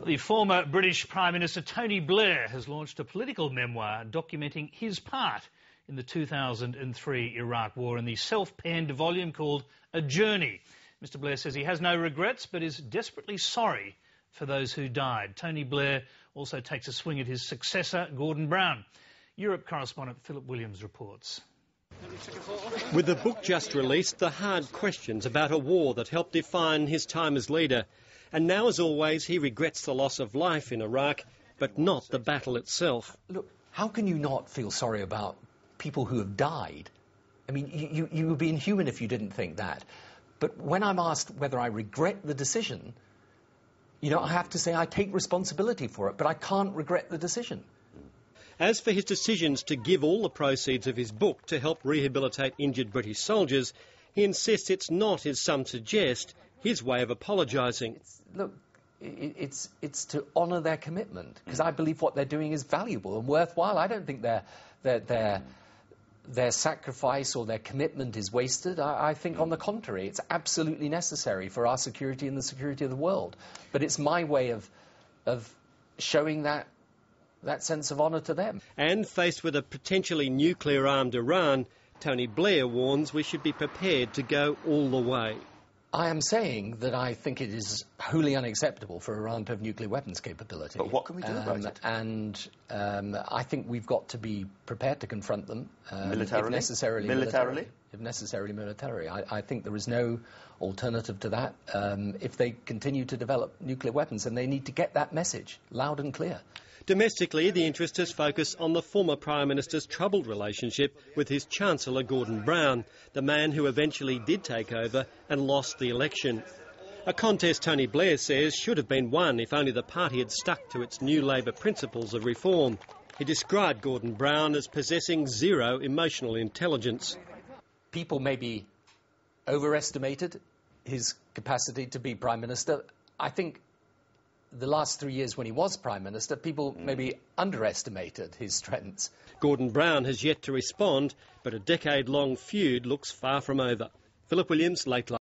The former British Prime Minister Tony Blair has launched a political memoir documenting his part in the 2003 Iraq War in the self-penned volume called A Journey. Mr Blair says he has no regrets but is desperately sorry for those who died. Tony Blair also takes a swing at his successor, Gordon Brown. Europe correspondent Philip Williams reports. With the book just released, the hard questions about a war that helped define his time as leader. And now, as always, he regrets the loss of life in Iraq, but not the battle itself. Look, how can you not feel sorry about people who have died? I mean, you would be inhuman if you didn't think that. But when I'm asked whether I regret the decision, you know, I have to say I take responsibility for it, but I can't regret the decision. As for his decisions to give all the proceeds of his book to help rehabilitate injured British soldiers, he insists it's not, as some suggest, his way of apologising. Look, it's to honour their commitment, because I believe what they're doing is valuable and worthwhile. I don't think their sacrifice or their commitment is wasted. I think, on the contrary, it's absolutely necessary for our security and the security of the world. But it's my way of showing that sense of honour to them. And faced with a potentially nuclear-armed Iran, Tony Blair warns we should be prepared to go all the way. I am saying that I think it is wholly unacceptable for Iran to have nuclear weapons capability. But what can we do about it? And I think we've got to be prepared to confront them. Militarily? If necessarily militarily? If necessarily militarily. I think there is no alternative to that. If they continue to develop nuclear weapons, then they need to get that message loud and clear. Domestically, the interest has focused on the former Prime Minister's troubled relationship with his Chancellor Gordon Brown, the man who eventually did take over and lost the election. A contest Tony Blair says should have been won if only the party had stuck to its new Labor principles of reform. He described Gordon Brown as possessing zero emotional intelligence. People maybe overestimated his capacity to be Prime Minister. I think the last 3 years when he was Prime Minister, people maybe underestimated his strengths. Gordon Brown has yet to respond, but a decade-long feud looks far from over. Philip Williams, Late Life.